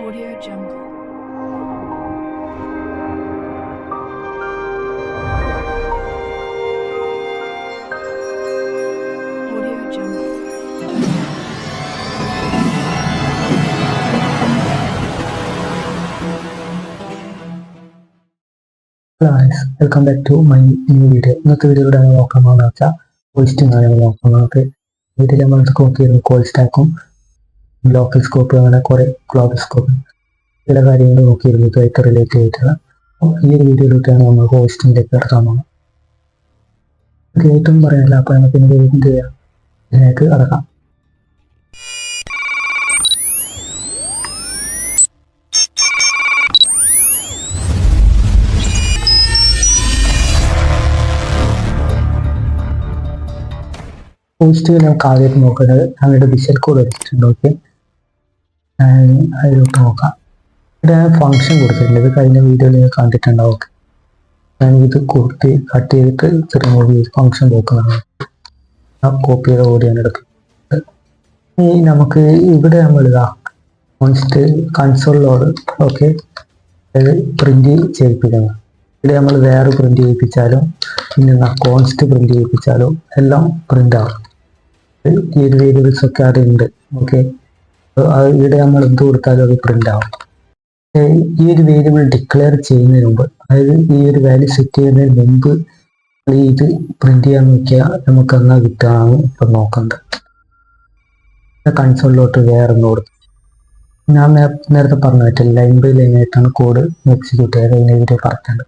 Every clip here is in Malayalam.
Audio Jungle. Audio Jungle. Guys, welcome back to my new video. ഇന്നത്തെ വീഡിയോയുടെ നോക്കാൻ പോകുന്നത് വെച്ചാൽ ഹോസ്റ്റിംഗ് ആണ് നമ്മൾ നോക്കുന്നത്. വീഡിയോയിൽ നമ്മൾ സ്കോപ്പ് ചെയ്യുന്ന കോൾ സ്റ്റാക്കും ലോക്കൽ സ്കോപ്പ് അങ്ങനെ കുറേ ഗ്ലോബൽ സ്കോപ്പ് ചില കാര്യങ്ങൾ നോക്കിയിരുന്നു ഇതുമായിട്ട് റിലേറ്റ് ചെയ്തിട്ടുള്ള. അപ്പോൾ ഈ ഒരു വീഡിയോയിലൂടെയാണ് നമ്മൾ ഹോസ്റ്റിംഗിലേക്ക് കിടക്കാൻ പോകുന്നത്. ഏറ്റവും പറയാനില്ല, അപ്പോൾ നമുക്ക് എന്ത് ചെയ്യാം, ഇതിലേക്ക് കിടക്കാം. പോസ്റ്റ് നമുക്ക് ആദ്യമായിട്ട് നോക്കേണ്ടത് ഞങ്ങളുടെ വിഷ്വൽ കോഡ് വെച്ചിട്ടുണ്ട്. ഓക്കെ, അതിലോട്ട് നോക്കാം. ഇവിടെ ഞാൻ ഫംഗ്ഷൻ കൊടുത്തിട്ടുണ്ട്. ഇത് കഴിഞ്ഞ വീഡിയോയിൽ നിങ്ങൾ കണ്ടിട്ടുണ്ടാവും. ഓക്കെ, ഞാൻ ഇത് കൊടുത്ത് കട്ട് ചെയ്തിട്ട് റിമൂവ് ചെയ്ത് ഫംഗ്ഷൻ നോക്കുന്നതാണ്. ആ കോപ്പി ചെയ്ത കോഡ് ഞാൻ എടുക്കുന്നത്. ഇനി നമുക്ക് ഇവിടെ നമ്മൾ ഇതാ കോൺസ്റ്റ് കൺസോളിലോട് ഓക്കെ അത് പ്രിന്റ് ചെയ്യിപ്പിക്കുന്നത്. ഇവിടെ നമ്മൾ വേറെ പ്രിന്റ് ചെയ്യിപ്പിച്ചാലും പിന്നെ കോൺസ്റ്റ് പ്രിന്റ് ചെയ്യിപ്പിച്ചാലും എല്ലാം പ്രിന്റ് ആവും. ഈ ഒരു വേരിയബിൾസ് ഒക്കെ അവിടെ ഉണ്ട്. ഓക്കെ, ഇവിടെ നമ്മൾ എന്ത് കൊടുത്താലും അത് പ്രിന്റ് ആവും. ഈ ഒരു വേരിയബിൾ ഡിക്ലെയർ ചെയ്യുന്നതിന് മുമ്പ്, അതായത് ഈ ഒരു വാല്യൂ സെറ്റ് ചെയ്യുന്നതിന് മുമ്പ് ഇത് പ്രിന്റ് ചെയ്യാൻ നോക്കിയാൽ നമുക്ക് എന്നാ കിട്ടുകയാണ് ഇപ്പം നോക്കുന്നത്. കൺസോളിലോട്ട് വേറെ ഒന്ന് കൊടുത്തു. ഞാൻ നേരത്തെ പറഞ്ഞു പറ്റില്ല, ലൈൻ ബൈ ലൈൻ ആയിട്ടാണ് കോഡ് എക്സിക്യൂട്ട് ചെയ്ത് അതിനെ വീഡിയോ പറഞ്ഞിട്ടുണ്ട്.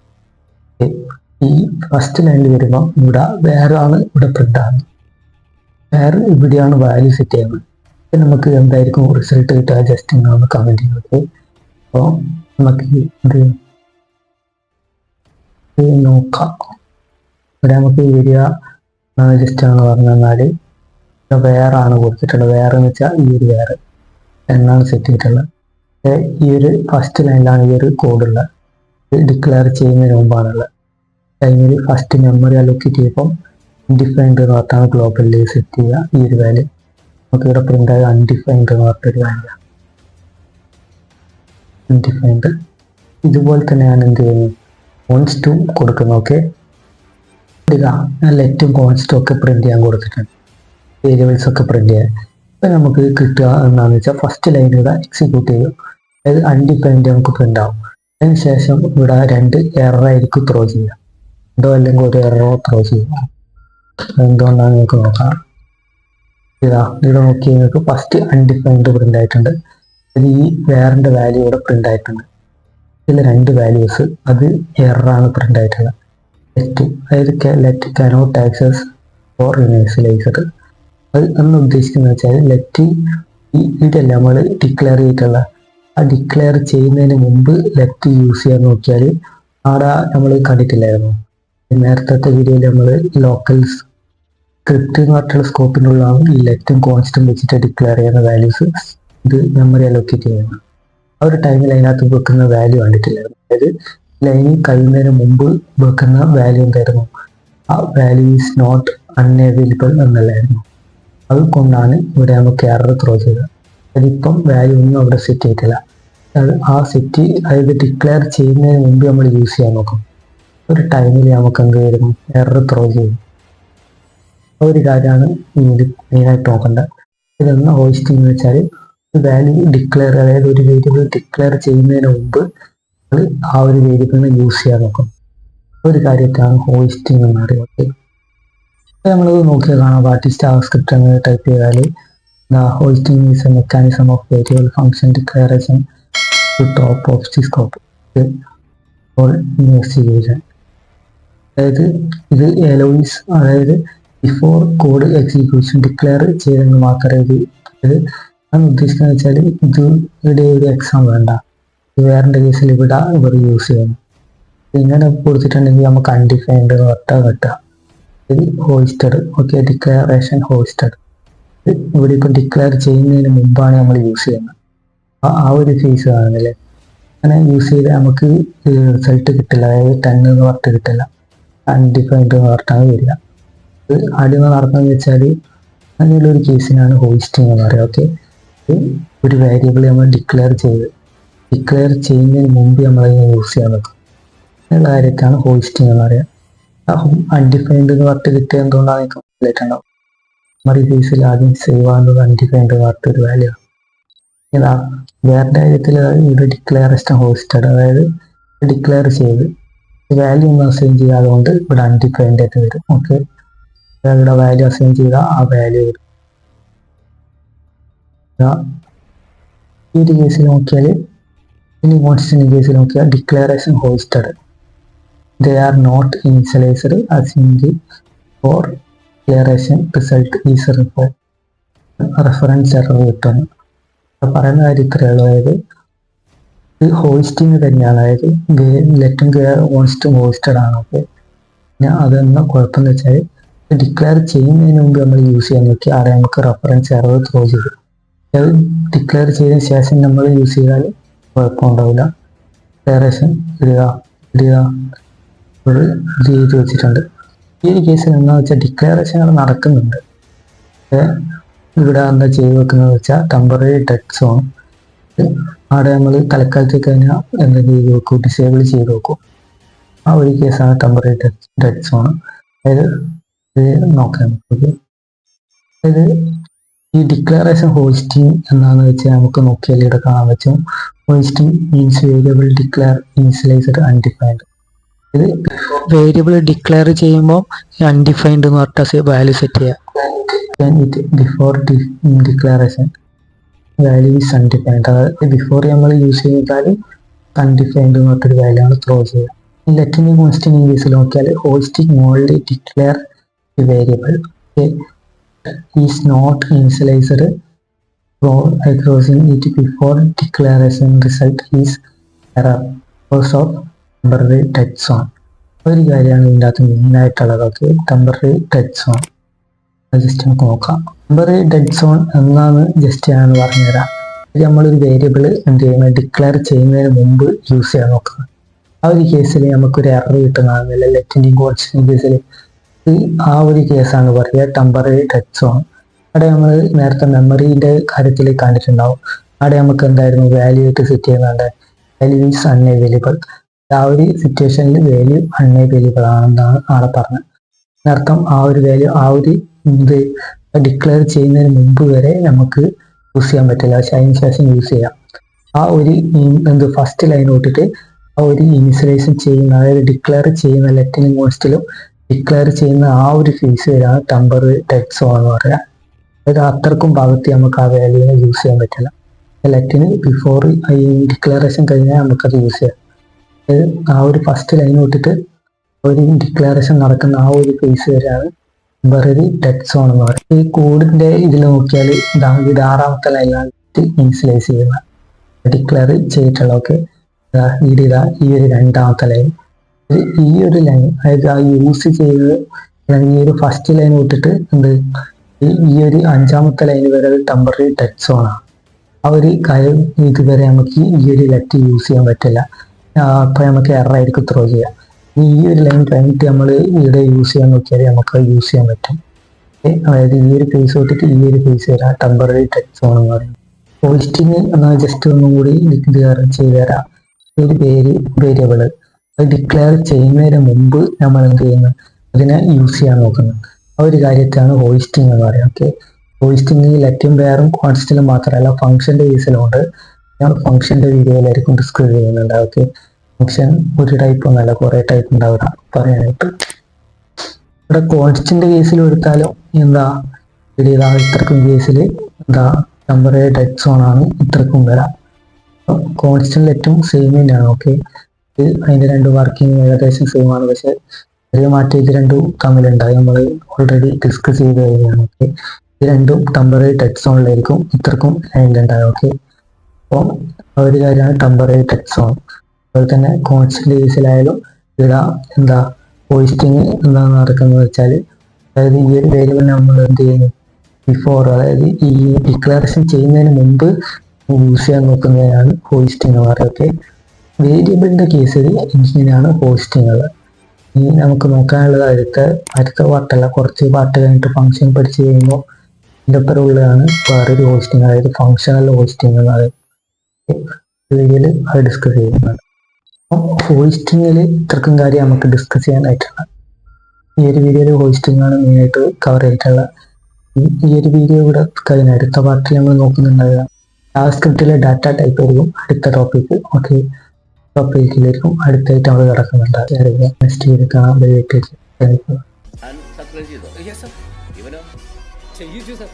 ഈ ഫസ്റ്റ് ലൈനിൽ വരുമ്പോൾ ഇവിടെ വേറെ ആണ് ഇവിടെ പ്രിന്റ് ആണ്, വേറെ ഇവിടെയാണ് വാല്യൂ സെറ്റ് ചെയ്യുന്നത്. നമുക്ക് എന്തായിരിക്കും റിസൾട്ട് കിട്ടുക ജസ്റ്റ് ഒന്ന് കമന്റ് ചെയ്യുന്നത്. അപ്പോൾ നമുക്ക് ഇത് നോക്കാം. ഇവിടെ നമുക്ക് വരിക ജസ്റ്റ് ആണ് പറഞ്ഞു തന്നാൽ വേറെ ആണ് കൊടുത്തിട്ടുള്ളത്. വേറെ എന്ന് വെച്ചാൽ ഈ ഒരു വേറെ എന്നാണ് സെറ്റ് ചെയ്തിട്ടുള്ളത്. ഈ ഒരു ഫസ്റ്റ് ലൈനിലാണ് ഈ ഒരു കോഡുള്ളത്. ഡിക്ലെയർ ചെയ്യുന്നതിന് മുമ്പാണുള്ളത്. ടൈമിൽ ഫസ്റ്റ് മെമ്മറി അലോക്കേറ്റ് ചെയ്യുമ്പം അൺഡിഫൈൻഡ് എന്ന് പറഞ്ഞാണ് ഗ്ലോബലിൽ സെറ്റ് ചെയ്യുക. ഈ ഒരു വാല്യൂ നമുക്ക് ഇവിടെ പ്രിന്റ് ആയ അൺഡിഫൈൻഡ് എന്ന് പറഞ്ഞൊരു വാല്യൂ അൺഡിഫൈൻഡ്. ഇതുപോലെ തന്നെ ഞാൻ എന്ത് ചെയ്യുന്നു, കോൺസ്റ്റ് കൊടുക്കുന്നു. ഓക്കെ, ഞാൻ ലെറ്റും കോൺസ്റ്റും ഒക്കെ പ്രിന്റ് ചെയ്യാൻ കൊടുത്തിട്ടുണ്ട്, വേരിയബിൾസ് ഒക്കെ പ്രിന്റ് ചെയ്യാൻ. ഇപ്പം നമുക്ക് കിട്ടുക എന്താണെന്ന് വെച്ചാൽ ഫസ്റ്റ് ലൈൻ ഇവിടെ എക്സിക്യൂട്ട് ചെയ്യും. അതായത് അൺഡിഫൈൻഡ് നമുക്ക് പ്രിന്റ് ആവും. അതിന് ശേഷം ഇവിടെ രണ്ട് എററായിരിക്കും ത്രോ ചെയ്യുക, എന്തോ അല്ലെങ്കിൽ ഒരു എററോ ത്രോ ചെയ്യുക. എന്തുകൊണ്ടാണ് നിങ്ങൾക്ക് നോക്കാം. ഇവിടെ നോക്കി നിങ്ങൾക്ക് ഫസ്റ്റ് അൺഡിഫൈൻഡ് പ്രിന്റ് ആയിട്ടുണ്ട്. ഈ വേറിൻ്റെ വാല്യൂ ഇവിടെ പ്രിന്റ് ആയിട്ടുണ്ട്. ഇതിൽ രണ്ട് വാല്യൂസ് അത് എററാണ് പ്രിന്റ് ആയിട്ടുള്ളത്. ലെറ്റ്, അതായത് let cannot access for initialiser. അത് എന്ന് ഉദ്ദേശിക്കുന്നത് വെച്ചാൽ ലെറ്റ് ഇതല്ല നമ്മൾ ഡിക്ലെയർ ചെയ്തിട്ടുള്ള, ആ ഡിക്ലെയർ ചെയ്യുന്നതിന് മുമ്പ് ലെറ്റ് യൂസ് ചെയ്യാൻ നോക്കിയാൽ അവിടെ നമ്മൾ കണ്ടിട്ടില്ലായിരുന്നു. നേരത്തെ വീഡിയോയിൽ നമ്മൾ ലോക്കൽ സ്ക്രിപ്റ്റ് എന്ന് പറഞ്ഞിട്ടുള്ള സ്കോപ്പിനുള്ളതാണ് ഈ ലെറ്റും കോൺസ്റ്റും വെച്ചിട്ട് ഡിക്ലെയർ ചെയ്യുന്ന വാല്യൂസ് ഇത് മെമ്മറി അലോക്കേറ്റ് ചെയ്യുന്നത്. ആ ഒരു ടൈമിൽ അതിനകത്ത് വെക്കുന്ന വാല്യൂ കണ്ടിട്ടില്ലായിരുന്നു. അതായത് ലൈനിൽ കഴിയുന്നതിന് മുമ്പ് വെക്കുന്ന വാല്യൂ എന്തായിരുന്നു, ആ വാല്യൂ ഈസ് നോട്ട് അൺഅവൈലബിൾ എന്നല്ലായിരുന്നു. അതുകൊണ്ടാണ് ഇവിടെ നമുക്ക് എറർ ത്രോ ചെയ്തത്. അതിപ്പം വാല്യൂ ഒന്നും അവിടെ സെറ്റ് ചെയ്തിട്ടില്ല. അത് ആ സെറ്റ് അതായത് ഡിക്ലെയർ ചെയ്യുന്നതിന് മുമ്പ് നമ്മൾ യൂസ് ചെയ്യാൻ നോക്കും. ഒരു ടൈമിൽ നമുക്ക് എന്ത് വരുന്നു, എറർ ത്രോ ചെയ്യും. ഒരു കാര്യമാണ് മെയിനായിട്ട് നോക്കേണ്ടത്. ഇതൊന്ന് ഹോസ്റ്റിംഗ് എന്ന് വെച്ചാൽ വാല്യൂ ഡിക്ലെയർ, അതായത് ഒരു വേരിയബിൾ ഡിക്ലെയർ ചെയ്യുന്നതിന് മുമ്പ് നമ്മൾ ആ ഒരു വേരിയബിളിനെ യൂസ് ചെയ്യാൻ നോക്കും. ഒരു കാര്യത്താണ് ഹോസ്റ്റിംഗ് എന്ന് പറയുന്നത്. നമ്മളത് നോക്കിയാൽ കാണാം. വാട്ടിസ്റ്റ് ജാവാസ്ക്രിപ്റ്റ് എന്ന് ടൈപ്പ് ചെയ്താൽ hoisting is a mechanism of variable function declaration to top of the scope for investigation. അതായത് ഇത് എലോയിസ്, അതായത് ബിഫോർ കോഡ് എക്സിക്യൂഷൻ ഡിക്ലെയർ ചെയ്തെന്ന് മാത്രമേ ഇത് ഞാൻ ഉദ്ദേശിക്കുന്നത് വെച്ചാൽ ഇത് ഇവിടെ ഒരു എക്സാം വേണ്ട. വേറെ കേസിൽ ഇവിടെ ഇവർ യൂസ് ചെയ്യുന്നു. ഇങ്ങനെ കൊടുത്തിട്ടുണ്ടെങ്കിൽ നമുക്ക് അൺഡിഫൈൻഡ് കിട്ടുക. ഇത് ഹോസ്റ്റഡ്. Okay, declaration hosted. ഇവിടെ ഇപ്പം ഡിക്ലെയർ ചെയ്യുന്നതിന് മുമ്പാണ് നമ്മൾ യൂസ് ചെയ്യുന്നത്. ആ ഒരു ഫേസ് കാണുന്നില്ലേ, അങ്ങനെ യൂസ് ചെയ്ത് നമുക്ക് റിസൾട്ട് കിട്ടില്ല. അതായത് 10 എന്ന് പറഞ്ഞിട്ട് കിട്ടില്ല, അൺഡിഫൈൻഡ് എന്ന് പറഞ്ഞിട്ടാണ് വരിക. ആദ്യം നടന്നതെന്ന് വെച്ചാൽ അങ്ങനെയുള്ള ഒരു കേസിനാണ് ഹോസ്റ്റിംഗ് എന്ന് പറയുക. ഓക്കെ, ഒരു വേരിയബിൾ നമ്മൾ ഡിക്ലെയർ ചെയ്ത് ഡിക്ലെയർ ചെയ്യുന്നതിന് മുമ്പ് നമ്മൾ യൂസ് ചെയ്യാൻ വെക്കും. എന്നുള്ള കാര്യത്താണ് ഹോസ്റ്റിംഗ് എന്ന് പറയുക. അൺഡിഫൈൻഡ് എന്ന് പറഞ്ഞിട്ട് കിട്ടിയ എന്തുകൊണ്ടാണ് നിങ്ങൾക്ക് മനസ്സിലായിട്ടുണ്ടാവും. മെമ്മറി ബേസിൽ ആദ്യം സേവ് ആകുന്നത് അൺഡിഫൈൻഡ് എന്ന് പറഞ്ഞിട്ട് ഒരു വാല്യൂ ആണ്. ഇതാ വേറെ കാര്യത്തിൽ ഇവിടെ ഡിക്ലെയറേഷൻ ഹോസ്റ്റഡ്, അതായത് ഡിക്ലെയർ ചെയ്ത് വാല്യൂ ഒന്നും അസൈൻ ചെയ്യാതെ കൊണ്ട് ഇവിടെ അൺഡിഫൈൻഡ് ആയിട്ട് വരും. ഓക്കെ, ഇവിടെ വാല്യൂ അസൈൻ ചെയ്താൽ ആ വാല്യൂ വരും. ഈ ഒരു കേസിൽ നോക്കിയാൽ, ഇനി കോൺസ്റ്റന്റ് കേസിൽ നോക്കിയാൽ declaration hosted, they are not initialized as in the for declaration result is reference error കിട്ടുന്നു. പറയുന്ന കാര്യം ഇത്രയേ ഉള്ളൂ. അതായത് ഇത് ഹോസ്റ്റിംഗ് തന്നെയാണ്, അതായത് ലെറ്റും കോൺസ്റ്റും ഹോസ്റ്റഡ് ആണ്. ഓക്കെ, പിന്നെ അതൊന്നും കുഴപ്പമെന്ന് വെച്ചാൽ ഡിക്ലെയർ ചെയ്യുന്നതിന് മുമ്പ് നമ്മൾ യൂസ് ചെയ്യാൻ നോക്കി അവിടെ നമുക്ക് റെഫറൻസ് എറർ ത്രോ ചെയ്യും. അത് ഡിക്ലെയർ ചെയ്തതിന് ശേഷം നമ്മൾ യൂസ് ചെയ്താൽ കുഴപ്പമുണ്ടാവില്ല. ഡിക്ലറേഷൻ ചെയ്ത് വെച്ചിട്ടുണ്ട്. ഈ ഒരു കേസിൽ എന്താണെന്ന് വെച്ചാൽ ഡിക്ലറേഷനുകൾ നടക്കുന്നുണ്ട്. ഇവിടെ എന്താ ചെയ്ത് വെക്കുന്നത് വെച്ചാൽ ടെമ്പററി ഡെഡ് സോൺ അവിടെ നമ്മൾ തൽക്കാലത്തേക്ക് കഴിഞ്ഞാൽ എന്താ ചെയ്ത് വെക്കും, ഡിസേബിൾ ചെയ്ത് വെക്കും. ആ ഒരു കേസാണ് ടെമ്പററി ഡെഡ് സോൺ. അതായത് ഇത് നോക്കാം. അതായത് ഈ ഡിക്ലറേഷൻ ഹോസ്റ്റിംഗ് എന്താണെന്ന് വെച്ചാൽ നമുക്ക് നോക്കിയാൽ ഇവിടെ കാണാൻ പറ്റും. Hosting means variable declare initialised undefined. ഇത് വേരിയബിൾ ഡിക്ലെയർ ചെയ്യുമ്പോൾ അൺഡിഫൈൻഡ് എന്ന് പറഞ്ഞിട്ട് വാല്യൂ സെറ്റ് ചെയ്യാം. Before declaration value is undefined, അതായത് ബിഫോർ നമ്മൾ യൂസ് ചെയ്താൽ അൺഡിഫൈൻഡ് എന്ന് പറഞ്ഞിട്ടൊരു വാല്യൂ ആണ് ത്രോ ചെയ്യുക. ലെറ്റിംഗ് കോൺസ്റ്റന്റ് കേസിൽ നോക്കിയാൽ hoisting only declare variable is not initialised crossing it before declaration result is error because of temporary dead zone. ഒരു കാര്യമാണ് ഇതിൻ്റെ അകത്ത് മെയിനായിട്ടുള്ളതൊക്കെ ടെമ്പററി ഡെഡ് സോൺ. ജസ്റ്റ് നമുക്ക് നോക്കാം. ടെമ്പററി ഡെഡ് സോൺ എന്നാണ് ജസ്റ്റ് ഞാനൊന്ന് പറഞ്ഞുതരാം. ഇത് നമ്മളൊരു വേരിയബിൾ എന്ത് ചെയ്യുന്നത് ഡിക്ലെയർ ചെയ്യുന്നതിന് മുമ്പ് യൂസ് ചെയ്യാൻ നോക്കുന്നത്. ആ ഒരു കേസിൽ നമുക്കൊരു എറർ കിട്ടുന്നതാണ് ലെറ്റിൻ്റെയും കോൺസ്റ്റൻ്റ് കേസിൽ. ആ ഒരു കേസാണ് പറയുക ടെമ്പററി ഡെഡ് സോൺ. അവിടെ നമ്മൾ നേരത്തെ മെമ്മറിൻ്റെ കാര്യത്തിൽ കണ്ടിട്ടുണ്ടാവും. അവിടെ നമുക്ക് എന്തായിരുന്നു വാല്യൂ ആയിട്ട് സെറ്റ് ചെയ്യുന്നുണ്ട്, വാല്യൂ ഈസ് അൺഅവൈലബിൾ. ആ ഒരു സിറ്റുവേഷനിൽ വാല്യൂ അൺഅവൈലബിൾ ആണെന്നാണ് അവിടെ പറഞ്ഞത്. അതിനർത്ഥം ആ ഒരു വാല്യൂ ആ ഒരു ഇത് ഡിക്ലെയർ ചെയ്യുന്നതിന് മുമ്പ് വരെ നമുക്ക് യൂസ് ചെയ്യാൻ പറ്റില്ല, പക്ഷെ അതിന് ശേഷം യൂസ് ചെയ്യാം. ആ ഒരു ഫസ്റ്റ് ലൈൻ തൊട്ടിട്ട് ആ ഒരു ഇനിഷ്യലൈസേഷൻ ചെയ്യുന്ന, അതായത് ഡിക്ലെയർ ചെയ്യുന്ന ലെറ്റിനും കോൺസ്റ്റിലും ഡിക്ലെയർ ചെയ്യുന്ന ആ ഒരു ഫേസ് വരെയാണ് ടെമ്പററി ഡെഡ് സോൺ എന്ന് പറയുക. അതായത് അത്രക്കും ഭാഗത്ത് നമുക്ക് ആ വാല്യൂവിനെ യൂസ് ചെയ്യാൻ പറ്റില്ല. ലെറ്റിന് ബിഫോർ ഈ ഡിക്ലറേഷൻ കഴിഞ്ഞാൽ നമുക്കത് യൂസ് ചെയ്യാം. അതായത് ആ ഒരു ഫസ്റ്റ് ലൈൻ തൊട്ടിട്ട് ഒരു ഡിക്ലറേഷൻ നടക്കുന്ന ആ ഒരു ഫേസ് വരെയാണ് ടെമ്പററി ഡെഡ് സോൺ എന്ന് പറയുന്നത്. ഈ കോഡിന്റെ ഇതിൽ നോക്കിയാൽ ഇത് 6ാമത്തെ ലൈനാണ് ഇനിഷ്യലൈസ് ചെയ്യുന്നത്, ഡിക്ലെയർ ചെയ്തിട്ടുള്ള. ഓക്കെ, ഈ ഒരു 2ാമത്തെ ലൈൻ, ഈ ഒരു ലൈൻ അതായത് ആ യൂസ് ചെയ്തത് അല്ലെങ്കിൽ ഈ ഒരു ഫസ്റ്റ് ലൈൻ തൊട്ടിട്ട് ഈ ഒരു 5ാമത്തെ ലൈൻ വരെ ടെമ്പററി ഡെഡ് സോൺ ആണ്. ആ ഒരു കാര്യം ഇതുവരെ നമുക്ക് ഈ ഒരു ലെറ്റ് യൂസ് ചെയ്യാൻ പറ്റില്ല. അപ്പോൾ നമുക്ക് എറർ ആയിരിക്കും ത്രോ ചെയ്യാം. ഈ ഒരു ലൈൻ കഴിഞ്ഞിട്ട് നമ്മൾ ഇവിടെ യൂസ് ചെയ്യാൻ നോക്കിയാൽ നമുക്ക് യൂസ് ചെയ്യാൻ പറ്റും. അതായത് ഈ ഒരു ഫേസ് തൊട്ടിട്ട് ഈ ഒരു ഫേസ് വരാം ടെമ്പററി ഡെഡ് സോൺ എന്ന് പറയുന്നത്. ഹോസ്റ്റിംഗ് എന്നാൽ ജസ്റ്റ് ഒന്നും കൂടി ചെയ്തു തരാം. ഒരു വേരിയബിൾ അത് ഡിക്ലെയർ ചെയ്യുന്നതിന് മുമ്പ് നമ്മൾ എന്ത് ചെയ്യുന്നു, അതിനെ യൂസ് ചെയ്യാൻ നോക്കുന്നു. ആ ഒരു കാര്യത്താണ് ഹോസ്റ്റിംഗ് എന്ന് പറയുന്നത്. ഓക്കെ, ഹോസ്റ്റിംഗ് ലെറ്റും വേറും കോൺസ്റ്റന്റും മാത്രമല്ല ഫംഗ്ഷന്റെ കേസിലുണ്ട്. ഞാൻ ഫംഗ്ഷന്റെ വീഡിയോയിലായിരിക്കും ഡിസ്കസ് ചെയ്യുന്നുണ്ട്. ഓക്കെ, ഫംഗ്ഷൻ ഒരു ടൈപ്പ് ഒന്നല്ല, കുറെ ടൈപ്പ് ഉണ്ടാവുക പറയാനായിട്ട്. ഇവിടെ കോൺസ്റ്റന്റ് കേസിൽ എടുത്താലും ഇത്രക്കും കേസിൽ ടെമ്പററി ഡെഡ് സോൺ ആണ് ഇത്രക്കും വരാം. കോൺസ്റ്റന്റ് ലെറ്റും സെയിം തന്നെയാണ്. ഓക്കെ, അതിന്റെ രണ്ട് വർക്കിംഗ് ഏകദേശം സെയിം ആണ്, പക്ഷെ ചെറിയ മാറ്റം ഇത് രണ്ടും തമ്മിലുണ്ടായി. നമ്മൾ ഓൾറെഡി ഡിസ്കസ് ചെയ്ത് കഴിഞ്ഞാണ്. ഓക്കെ, ഇത് രണ്ടും ടെമ്പററി ഡെഡ് സോണിലായിരിക്കും ഇത്രക്കും ലൈനിലുണ്ടാകും. ഓക്കെ, അപ്പോൾ ആ ഒരു കാര്യമാണ് ടെമ്പററി ഡെഡ് സോൺ. അതുപോലെ തന്നെ കോൺസ്റ്റന്റ് കേസിലായാലും ഇവിടെ ഹോസ്റ്റിംഗ് എന്താണ് നടക്കുന്നത് വെച്ചാൽ, അതായത് ഈ ഒരു വേരിയബിൾ നമ്മൾ എന്ത് ചെയ്യുന്നു ബിഫോർ, അതായത് ഈ ഡിക്ലറേഷൻ ചെയ്യുന്നതിന് മുമ്പ് യൂസ് ചെയ്യാൻ നോക്കുന്നതിനാണ് ഹോസ്റ്റിംഗ് എന്ന് പറയുന്നത്. ഓക്കെ, വേരിയബിളിന്റെ കേസിൽ ഇങ്ങനെയാണ് ഹോസ്റ്റിംഗ് ഉള്ളത്. ഇനി നമുക്ക് നോക്കാനുള്ളത് അടുത്ത പാർട്ടല്ല, കുറച്ച് പാർട്ട് കഴിഞ്ഞിട്ട് ഫംഗ്ഷൻ പഠിച്ചു കഴിയുമ്പോൾ ഇതിൻ്റെ ഒപ്പം ഉള്ളതാണ് വേറൊരു ഹോസ്റ്റിംഗ്, അതായത് ഫങ്ഷണൽ ഹോസ്റ്റിംഗ് എന്ന് പറയുന്നത്. വീഡിയോയിൽ അത് ഡിസ്കസ് ചെയ്യുന്നുണ്ട്. അപ്പോൾ ഹോസ്റ്റിങ്ങിൽ ഇത്രക്കും കാര്യം നമുക്ക് ഡിസ്കസ് ചെയ്യാനായിട്ടാണ് ഈ ഒരു വീഡിയോയിൽ. ഹോസ്റ്റിംഗ് ആണ് മെയിനായിട്ട് കവർ ചെയ്തിട്ടുള്ള. ഈ ഒരു വീഡിയോ ഇവിടെ കഴിഞ്ഞ അടുത്ത പാർട്ടിൽ നമ്മൾ നോക്കുന്നുണ്ടാകുക ജാവാസ്ക്രിപ്റ്റിലെ ഡാറ്റ ടൈപ്പ് ആയിരിക്കും അടുത്ത ടോപ്പിക്ക്. ഓക്കെ, ടോപ്പിക്കിലായിരിക്കും അടുത്തായിട്ട് നമ്മൾ കിടക്കുന്നുണ്ട്. നെക്സ്റ്റ് വീഡിയോ കാണാൻ സബ്സ്ക്രൈബ് ചെയ്തോ? Yes sir. ഇവനോ ചെയ്യിച്ചു സർ.